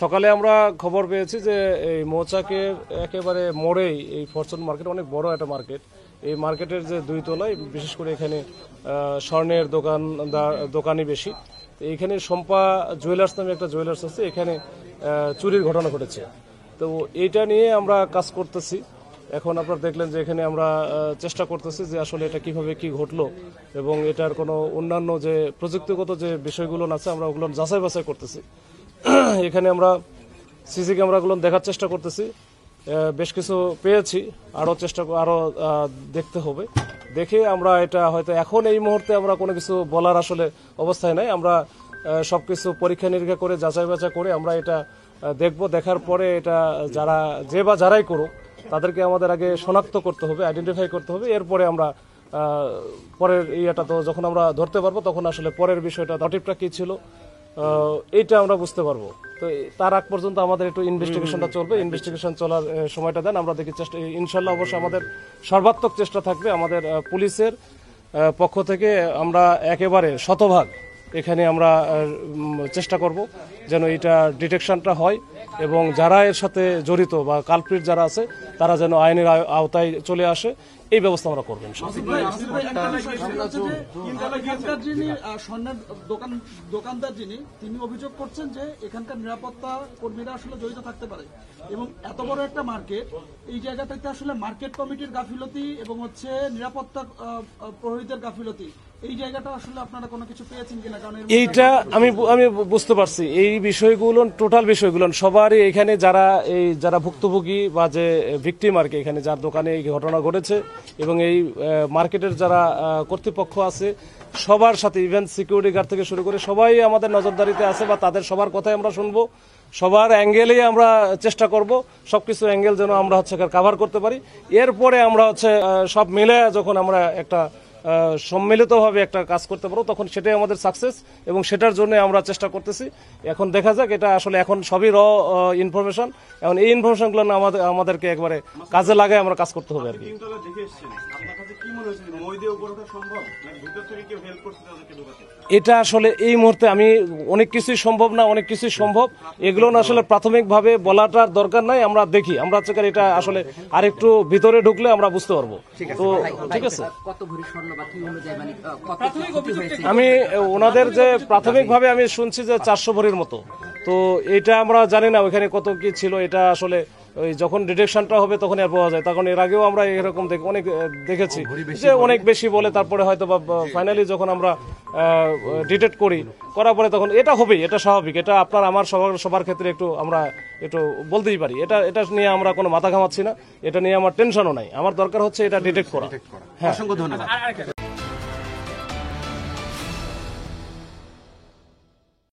সকালে আমরা খবর পেয়েছি যে এই মৌচাকের একেবারে মোড়েই এই ফরচুন মার্কেট অনেক বড় একটা মার্কেট। এই মার্কেটের যে দুই তলায় বিশেষ করে এখানে স্বর্ণের দোকানই বেশি। এইখানে শম্পা জুয়েলার্স নামে একটা জুয়েলার্স আছে, এখানে চুরির ঘটনা ঘটেছে। তো এইটা নিয়ে আমরা কাজ করতেছি। এখন আপনারা দেখলেন যে এখানে আমরা চেষ্টা করতেছি যে আসলে এটা কিভাবে কি ঘটলো এবং এটার কোনো অন্যান্য যে প্রযুক্তিগত যে বিষয়গুলো আছে আমরা ওগুলো যাচাই বাছাই করতেছি। এখানে আমরা সিসি ক্যামেরাগুলো দেখার চেষ্টা করতেছি, বেশ কিছু পেয়েছি, আরও দেখতে হবে। দেখে আমরা এটা হয়তো এখন এই মুহূর্তে আমরা কোনো কিছু বলার আসলে অবস্থায় নাই। আমরা সবকিছু পরীক্ষা নিরীক্ষা করে যাচাই বাছাই করে আমরা এটা দেখব। দেখার পরে এটা যারাই করুক তাদেরকে আমাদের আগে শনাক্ত করতে হবে, আইডেন্টিফাই করতে হবে। এরপরে আমরা পরের ইয়েটা তো যখন আমরা ধরতে পারবো তখন আসলে পরের বিষয়টা মোটিভটা কী ছিল এইটা আমরা বুঝতে পারবো। তো তার আগ পর্যন্ত আমাদের একটু ইনভেস্টিগেশনটা চলবে। ইনভেস্টিগেশন চলার সময়টা দেন, আমরা দেখি চেষ্টা ইনশাল্লাহ অবশ্যই আমাদের সর্বাত্মক চেষ্টা থাকবে। আমাদের পুলিশের পক্ষ থেকে আমরা একেবারে শতভাগ এখানে আমরা চেষ্টা করব যেন এটা ডিটেকশনটা হয় এবং যারা এর সাথে জড়িত বা কালপ্রিট যারা আছে তারা যেন আইনের আওতায় চলে আসে, এই ব্যবস্থা আমরা করবেন। দোকানদার তিনি অভিযোগ করছেন যে এখানকার নিরাপত্তা কর্মীরা আসলে জড়িত থাকতে পারে এবং এত বড় একটা মার্কেট, এই জায়গাটাতে আসলে মার্কেট কমিটির গাফিলতি এবং নিরাপত্তা প্রহরীদের গাফিলতি, এই জায়গাটা আসলে আপনারা কোনো কিছু পেয়েছেন কিনা? কারণ এইটা আমি বুঝতে পারছি, এই বিষয়গুলো টোটাল বিষয়গুলো সবারই এখানে যারা ভুক্তভোগী বা যে ভিকটিম আর কি, এখানে যার দোকানে এই ঘটনা ঘটেছে এবং এই মার্কেটের যারা কর্তৃপক্ষ আছে সবার সাথে, ইভেন সিকিউরিটি গার্ড থেকে শুরু করে সবাই আমাদের নজরদারিতে আছে বা তাদের সবার কথাই আমরা শুনবো। সবার অ্যাঙ্গেলেই আমরা চেষ্টা করব, সবকিছু অ্যাঙ্গেল যেন আমরা কাভার করতে পারি। এরপরে আমরা সব মিলে যখন আমরা একটা সম্মিলিতভাবে একটা কাজ করতে পারবো তখন সেটাই আমাদের সাকসেস এবং সেটার জন্য আমরা চেষ্টা করতেছি। এখন দেখা যাক, এটা আসলে এখন সবই ইনফরমেশন। এখন এই ইনফরমেশনগুলো আমাদেরকে একবারে কাজে লাগায় আমরা কাজ করতে হবে আর কি। এটা আসলে এই মুহূর্তে আমি অনেক কিছুই সম্ভব না, অনেক কিছুই সম্ভব, এগুলো না আসলে প্রাথমিকভাবে বলাটার দরকার নাই। আমরা দেখি, আমরা এটা আসলে আরেকটু ভিতরে ঢুকলে আমরা বুঝতে পারবো। তো ঠিক আছে, আমি ওনাদের যে প্রাথমিকভাবে আমি শুনছি যে 400 ভরির মতো। তো এটা আমরা জানি না ওইখানে কত কি ছিল, এটা আসলে ওই যখন ডিটেকশনটা হবে তখন আর পাওয়া যায়। তখন এর আগেও আমরা এরকম অনেক দেখেছি যে অনেক বেশি বলে, তারপরে হয়তো বা ফাইনালি যখন আমরা ডিটেক্ট করার পরে তখন এটা হবেই, এটা স্বাভাবিক। এটা আপনার আমার সবার ক্ষেত্রে আমরা একটু বলতেই পারি। এটা নিয়ে আমরা কোনো মাথা ঘামাচ্ছি না, এটা নিয়ে আমার টেনশনও নাই। আমার দরকার হচ্ছে এটা ডিটেক্ট করা। হ্যাঁ, অসংখ্য ধন্যবাদ।